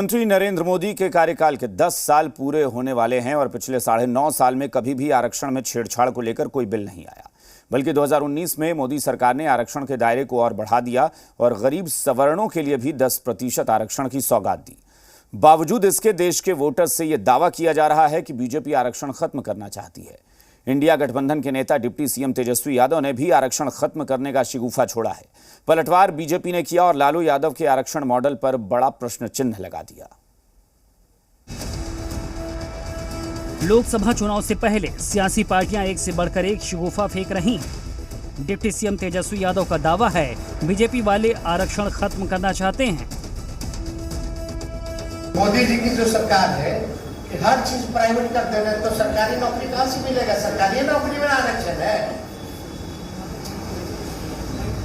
प्रधानमंत्री नरेंद्र मोदी के कार्यकाल के 10 साल पूरे होने वाले हैं और पिछले 9.5 साल में कभी भी आरक्षण में छेड़छाड़ को लेकर कोई बिल नहीं आया, बल्कि 2019 में मोदी सरकार ने आरक्षण के दायरे को और बढ़ा दिया और गरीब सवर्णों के लिए भी 10% आरक्षण की सौगात दी। बावजूद इसके देश के वोटर्स से यह दावा किया जा रहा है कि बीजेपी आरक्षण खत्म करना चाहती है। इंडिया गठबंधन के नेता डिप्टी सीएम तेजस्वी यादव ने भी आरक्षण खत्म करने का शिगुफा छोड़ा है। पलटवार बीजेपी ने किया और लालू यादव के आरक्षण मॉडल पर बड़ा प्रश्न चिन्ह लगा दिया। लोकसभा चुनाव से पहले सियासी पार्टियां एक से बढ़कर एक शिगुफा फेंक रही हैं। डिप्टी सीएम तेजस्वी यादव का दावा है बीजेपी वाले आरक्षण खत्म करना चाहते हैं। मोदी जी की जो सरकार है कि हर चीज प्राइवेट कर देना, तो सरकारी नौकरी कहां से मिलेगा? सरकारी नौकरी में आरक्षण है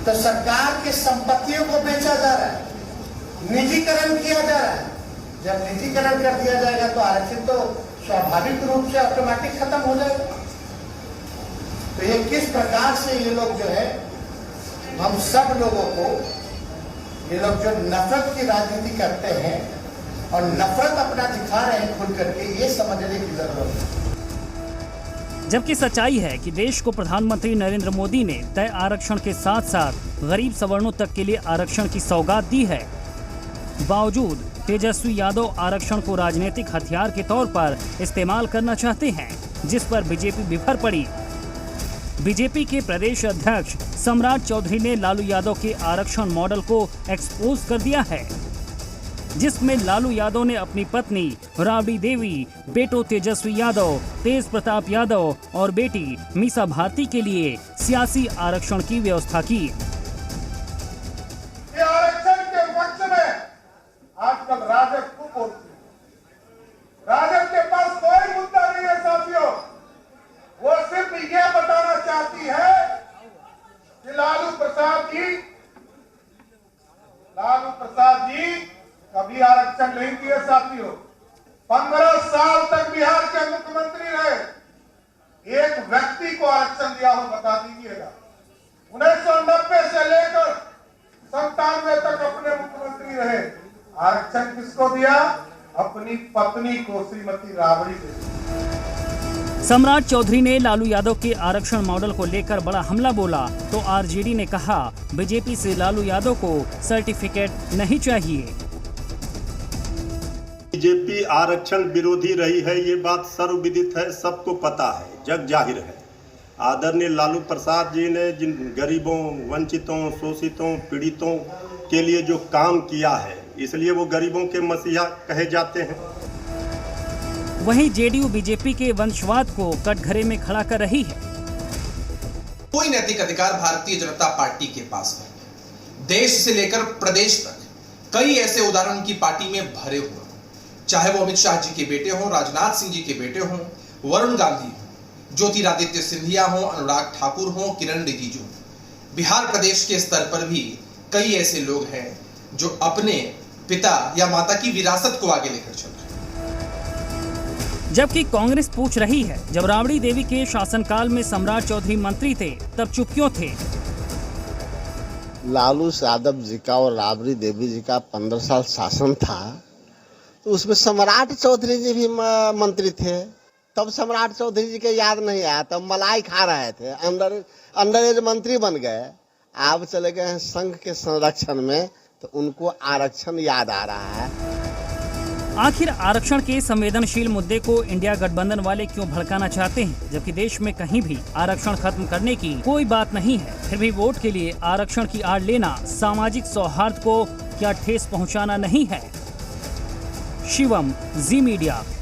तो सरकार की संपत्तियों को बेचा जा रहा है, निजीकरण किया जा रहा है। जब निजीकरण कर दिया जाएगा तो आरक्षण तो स्वाभाविक रूप से ऑटोमेटिक खत्म हो जाएगा। तो ये किस प्रकार से ये लोग जो है, हम सब लोगों को, ये लोग जो नफरत की राजनीति करते हैं और नफरत अपना दिखा रहे हैं खुल करके, ये समझने की जरूरत है। जबकि सच्चाई है कि देश को प्रधानमंत्री नरेंद्र मोदी ने तय आरक्षण के साथ साथ गरीब सवर्णों तक के लिए आरक्षण की सौगात दी है। बावजूद तेजस्वी यादव आरक्षण को राजनीतिक हथियार के तौर पर इस्तेमाल करना चाहते हैं, जिस पर बीजेपी बिफर पड़ी। बीजेपी के प्रदेश अध्यक्ष सम्राट चौधरी ने लालू यादव के आरक्षण मॉडल को एक्सपोज कर दिया है, जिसमें लालू यादव ने अपनी पत्नी राबड़ी देवी, बेटों तेजस्वी यादव, तेज प्रताप यादव और बेटी मीसा भारती के लिए सियासी आरक्षण की व्यवस्था की। आरक्षण के पक्ष में आजकल राजद को बोलती है। राजद के पास कोई मुद्दा नहीं है साथियों, वो सिर्फ ये बताना चाहती है कि लालू प्रसाद जी कभी आरक्षण नहीं दिए साथियों। 15 साल तक बिहार के मुख्यमंत्री रहे, एक व्यक्ति को आरक्षण दिया हो बता दीजिएगा। 1990 से लेकर 97 तक अपने मुख्यमंत्री रहे, आरक्षण किसको दिया? अपनी पत्नी को, श्रीमती राबड़ी देवी। सम्राट चौधरी ने लालू यादव के आरक्षण मॉडल को लेकर बड़ा हमला बोला तो आरजेडी ने कहा बीजेपी से लालू यादव को सर्टिफिकेट नहीं चाहिए। बीजेपी आरक्षण विरोधी रही है, ये बात सर्वविदित है, सबको पता है, जग जाहिर है। आदरणीय लालू प्रसाद जी ने जिन गरीबों, वंचितों, शोषितों, पीड़ितों के लिए जो काम किया है, इसलिए वो गरीबों के मसीहा कहे जाते हैं। वहीं जेडीयू बीजेपी के वंशवाद को कटघरे में खड़ा कर रही है। कोई नैतिक अधिकार भारतीय जनता पार्टी के पास नहीं। देश से लेकर प्रदेश तक कई ऐसे उदाहरण की पार्टी में भरे हुए, चाहे वो अमित शाह जी के बेटे हों, राजनाथ सिंह जी के बेटे हों, वरुण गांधी हों, ज्योतिरादित्य सिंधिया हों, अनुराग ठाकुर हों, किरण रिजिजू। बिहार प्रदेश के स्तर पर भी कई ऐसे लोग हैं जो अपने पिता या माता की विरासत को आगे लेकर चल रहे हैं। जबकि कांग्रेस पूछ रही है, जब राबड़ी देवी के शासनकाल में सम्राट चौधरी मंत्री थे तब चुप क्यों थे? लालू यादव जी का और राबड़ी देवी जी का 15 साल शासन था, तो उसमें सम्राट चौधरी जी भी मंत्री थे। तब सम्राट चौधरी जी के याद नहीं आया, तब मलाई खा रहे थे, अंडर एज मंत्री बन गए। अब चले गए हैं संघ के संरक्षण में, तो उनको आरक्षण याद आ रहा है। आखिर आरक्षण के संवेदनशील मुद्दे को इंडिया गठबंधन वाले क्यों भड़काना चाहते हैं, जबकि देश में कहीं भी आरक्षण खत्म करने की कोई बात नहीं है। फिर भी वोट के लिए आरक्षण की आड़ लेना सामाजिक सौहार्द को क्या ठेस पहुंचाना नहीं है? शिवम, जी मीडिया।